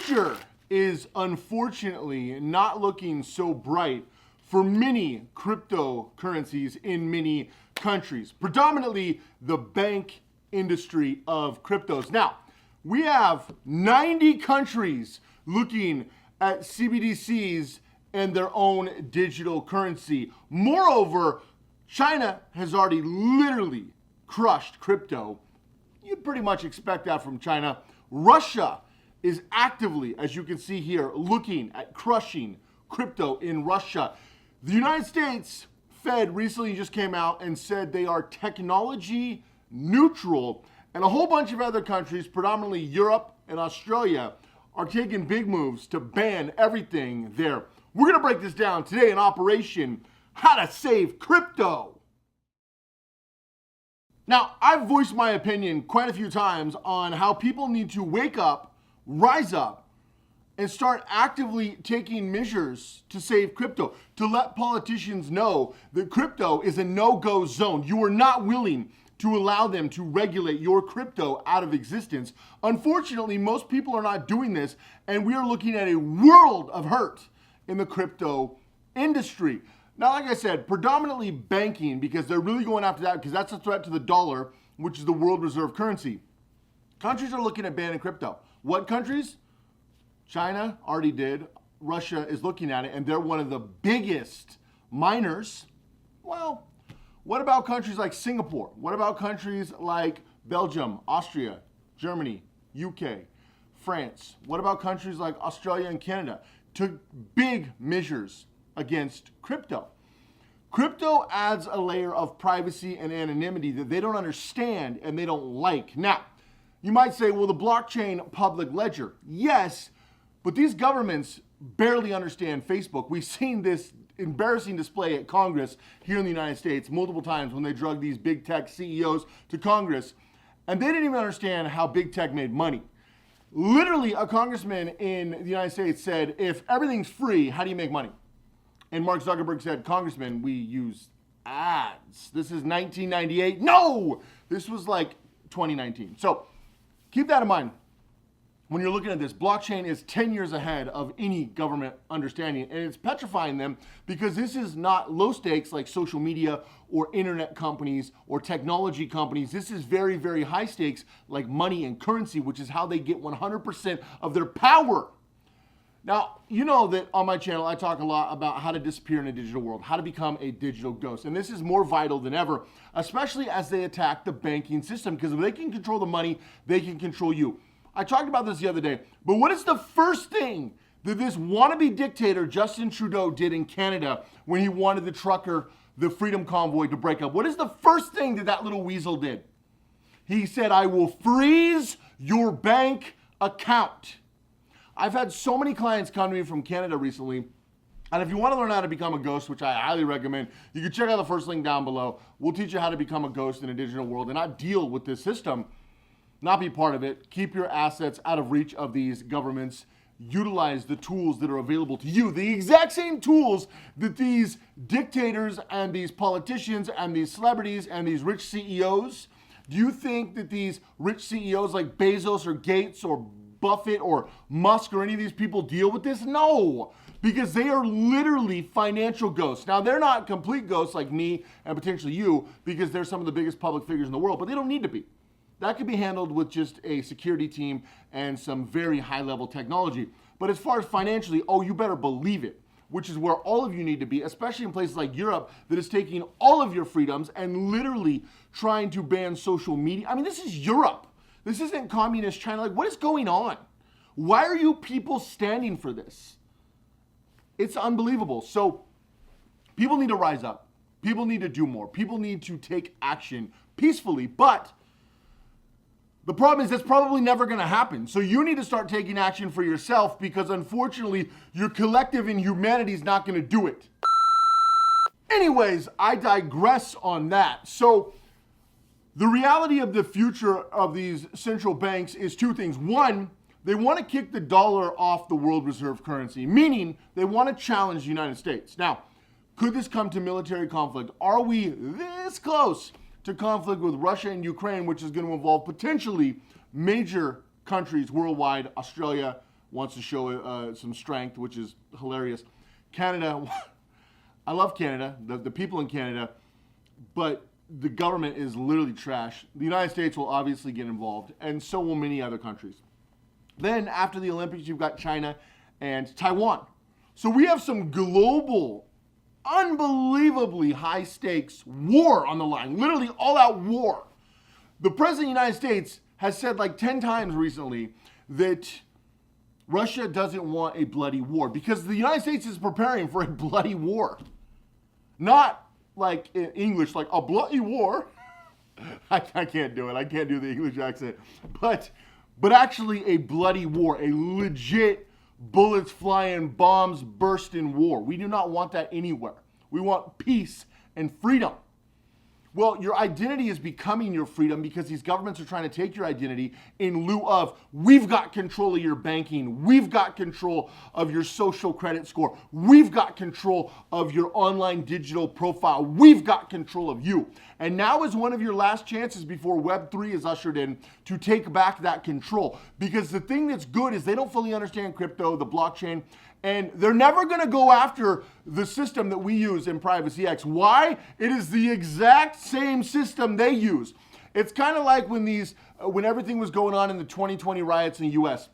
future is unfortunately not looking so bright for many cryptocurrencies in many countries, predominantly the bank industry of cryptos. Now, we have 90 countries looking at CBDCs and their own digital currency. Moreover, China has already literally crushed crypto. You pretty much expect that from China. Russia is actively, as you can see here, looking at crushing crypto in Russia. The United States Fed recently just came out and said they are technology neutral, and a whole bunch of other countries, predominantly Europe and Australia, are taking big moves to ban everything there. We're going to break this down today in Operation How to Save Crypto. Now, I've voiced my opinion quite a few times on how people need to wake up, rise up, and start actively taking measures to save crypto, to let politicians know that crypto is a no-go zone. You are not willing to allow them to regulate your crypto out of existence. Unfortunately, most people are not doing this, and we are looking at a world of hurt in the crypto industry. Now, like I said, predominantly banking, because they're really going after that, because that's a threat to the dollar, which is the world reserve currency. Countries are looking at banning crypto. What countries? China already did. Russia is looking at it, and they're one of the biggest miners. Well, what about countries like Singapore? What about countries like Belgium, Austria, Germany, UK, France? What about countries like Australia and Canada? Took big measures against crypto. Crypto adds a layer of privacy and anonymity that they don't understand and they don't like. Now, you might say, well, the blockchain public ledger. Yes, but these governments barely understand Facebook. We've seen this embarrassing display at Congress here in the United States multiple times when they drug these big tech CEOs to Congress, and they didn't even understand how big tech made money. Literally, a congressman in the United States said, if everything's free, how do you make money? And Mark Zuckerberg said, Congressman, we use ads. This is 1998. No, this was like 2019. So keep that in mind. When you're looking at this, blockchain is 10 years ahead of any government understanding, and it's petrifying them because this is not low stakes like social media or internet companies or technology companies. This is very, very high stakes like money and currency, which is how they get 100% of their power. Now, you know that on my channel, I talk a lot about how to disappear in a digital world, how to become a digital ghost. And this is more vital than ever, especially as they attack the banking system, because if they can control the money, they can control you. I talked about this the other day, but what is the first thing that this wannabe dictator Justin Trudeau did in Canada when he wanted the trucker, the Freedom Convoy, to break up? What is the first thing that that little weasel did? He said, I will freeze your bank account. I've had so many clients come to me from Canada recently, and if you want to learn how to become a ghost, which I highly recommend, you can check out the first link down below. We'll teach you how to become a ghost in a digital world and not deal with this system. Not be part of it. Keep your assets out of reach of these governments. Utilize the tools that are available to you. The exact same tools that these dictators and these politicians and these celebrities and these rich CEOs, do you think that these rich CEOs like Bezos or Gates or Buffett or Musk or any of these people deal with this? No, because they are literally financial ghosts. Now, they're not complete ghosts like me and potentially you, because they're some of the biggest public figures in the world, but they don't need to be. That could be handled with just a security team and some very high-level technology. But as far as financially, oh, you better believe it, which is where all of you need to be, especially in places like Europe that is taking all of your freedoms and literally trying to ban social media. I mean, this is Europe. This isn't communist China. Like, what is going on? Why are you people standing for this? It's unbelievable. So people need to rise up. People need to do more. People need to take action peacefully, but the problem is that's probably never going to happen. So you need to start taking action for yourself, because unfortunately your collective in humanity is not going to do it. Anyways, I digress on that. So the reality of the future of these central banks is two things. One, they want to kick the dollar off the world reserve currency, meaning they want to challenge the United States. Now, could this come to military conflict? Are we this close to conflict with Russia and Ukraine, which is going to involve potentially major countries worldwide, Australia, wants to show some strength, which is hilarious. Canada, I love Canada, the people in Canada, but the government is literally trash. The United States will obviously get involved, and so will many other countries. Then after the Olympics, you've got China and Taiwan. So we have some global, unbelievably high stakes war on the line, literally all out war. The President of the United States has said like 10 times recently that Russia doesn't want a bloody war because the United States is preparing for a bloody war. Not like in English, like a bloody war. I can't do it. I can't do the English accent. But actually a bloody war, a legit bullets flying, bombs bursting war. We do not want that anywhere. We want peace and freedom. Well, your identity is becoming your freedom because these governments are trying to take your identity in lieu of, we've got control of your banking, we've got control of your social credit score, we've got control of your online digital profile, we've got control of you. And now is one of your last chances before Web3 is ushered in to take back that control. Because the thing that's good is they don't fully understand crypto, the blockchain, and they're never going to go after the system that we use in Privacy X. Why? It is the exact same system they use. It's kind of like when everything was going on in the 2020 riots in the US.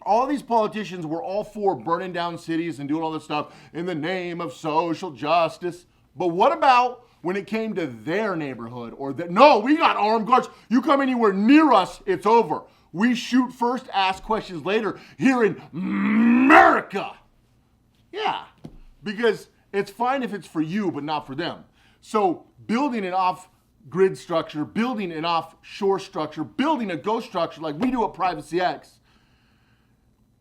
All these politicians were all for burning down cities and doing all this stuff in the name of social justice. But what about when it came to their neighborhood? No, we got armed guards. You come anywhere near us, it's over. We shoot first, ask questions later here in America. Yeah, because it's fine if it's for you, but not for them. So building an off-grid structure, building an offshore structure, building a ghost structure like we do at Privacy X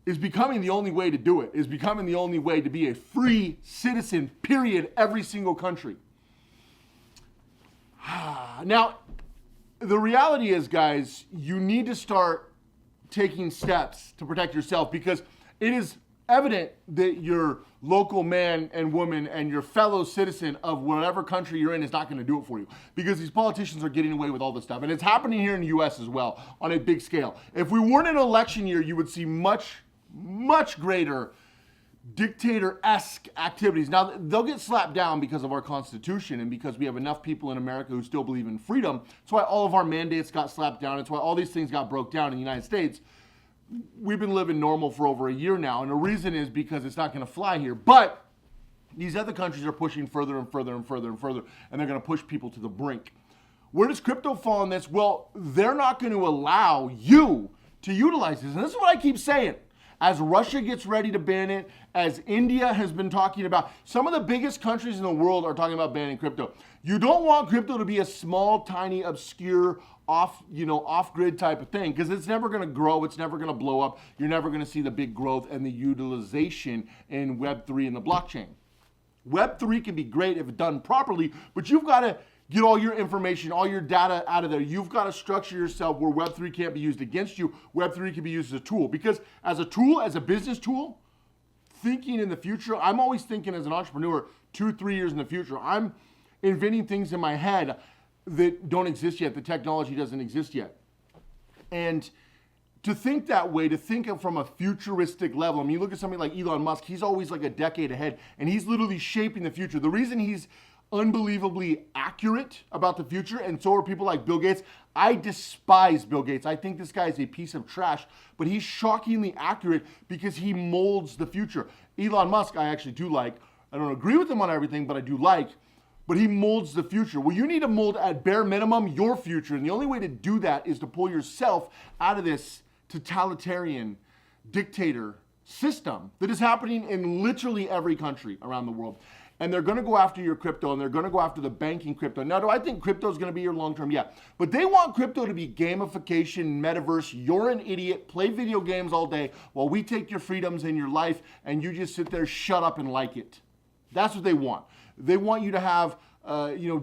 is becoming the only way to do it, is becoming the only way to be a free citizen, period, every single country. Now, the reality is, guys, you need to start taking steps to protect yourself because it is evident that your local man and woman and your fellow citizen of whatever country you're in is not going to do it for you because these politicians are getting away with all this stuff. And it's happening here in the US as well on a big scale. If we weren't in an election year, you would see much greater dictator-esque activities. Now, they'll get slapped down because of our Constitution and because we have enough people in America who still believe in freedom. That's why all of our mandates got slapped down. That's why all these things got broke down in the United States. We've been living normal for over a year now, and the reason is because it's not going to fly here. But these other countries are pushing further and further and further and further, and they're going to push people to the brink. Where does crypto fall in this? Well, they're not going to allow you to utilize this. And this is what I keep saying. As Russia gets ready to ban it, as India has been talking about, some of the biggest countries in the world are talking about banning crypto. You don't want crypto to be a small, tiny, obscure, off-grid type of thing because it's never going to grow, it's never going to blow up. You're never going to see the big growth and the utilization in Web3 and the blockchain. Web3 can be great if done properly, but you've got to get all your information, all your data out of there. You've got to structure yourself where Web3 can't be used against you. Web3 can be used as a tool. Because as a tool, as a business tool, thinking in the future, I'm always thinking as an entrepreneur 2-3 years in the future. I'm inventing things in my head that don't exist yet. The technology doesn't exist yet. And to think that way, to think of from a futuristic level, I mean, you look at somebody like Elon Musk, he's always like a decade ahead, and he's literally shaping the future. The reason he's unbelievably accurate about the future, and so are people like Bill Gates. I despise Bill Gates. I think this guy is a piece of trash, but he's shockingly accurate because he molds the future. Elon Musk, I actually do like. I don't agree with him on everything, but I do like. But he molds the future. Well, you need to mold at bare minimum your future, and the only way to do that is to pull yourself out of this totalitarian dictator system that is happening in literally every country around the world. And they're going to go after your crypto, and they're going to go after the banking crypto. Now, do I think crypto is going to be your long-term? Yeah. But they want crypto to be gamification, metaverse. You're an idiot. Play video games all day while we take your freedoms in your life, and you just sit there, shut up, and like it. That's what they want. They want you to have,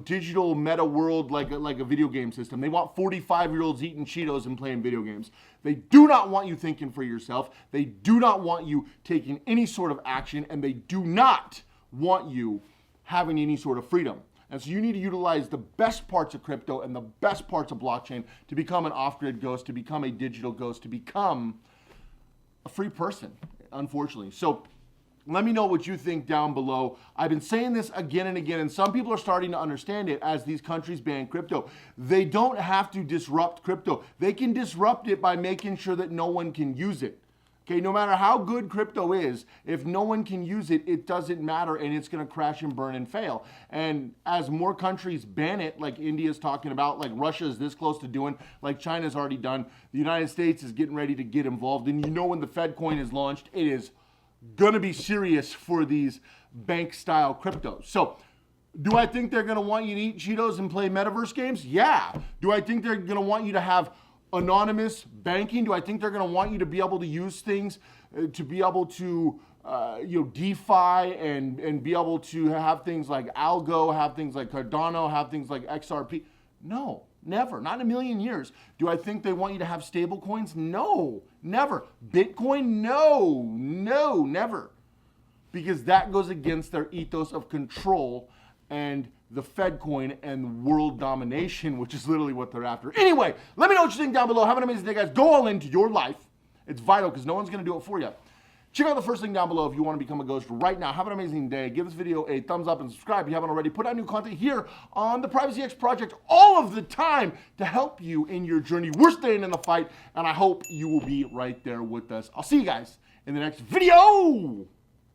digital meta world like a video game system. They want 45-year-olds eating Cheetos and playing video games. They do not want you thinking for yourself. They do not want you taking any sort of action, and they do not want you having any sort of freedom. And so you need to utilize the best parts of crypto and the best parts of blockchain to become an off-grid ghost, to become a digital ghost, to become a free person, unfortunately. So let me know what you think down below. I've been saying this again and again, and some people are starting to understand it as these countries ban crypto. They don't have to disrupt crypto. They can disrupt it by making sure that no one can use it. Okay, no matter how good crypto is, if no one can use it, it doesn't matter, and it's going to crash and burn and fail. And as more countries ban it, like India's talking about, like Russia is this close to doing, like China's already done, the United States is getting ready to get involved. And you know when the Fed coin is launched, it is going to be serious for these bank-style cryptos. So do I think they're going to want you to eat Cheetos and play metaverse games? Yeah. Do I think they're going to want you to have anonymous banking? Do I think they're going to want you to be able to use things to be able to, DeFi and be able to have things like Algo, have things like Cardano, have things like XRP? No, never. Not in a million years. Do I think they want you to have stable coins? No, never. Bitcoin? No, never. Because that goes against their ethos of control and the Fed coin and world domination, which is literally what they're after. Anyway, let me know what you think down below. Have an amazing day, guys. Go all into your life. It's vital because no one's going to do it for you. Check out the first link down below if you want to become a ghost right now. Have an amazing day. Give this video a thumbs up and subscribe if you haven't already. Put out new content here on the Privacy X Project all of the time to help you in your journey. We're staying in the fight, and I hope you will be right there with us. I'll see you guys in the next video.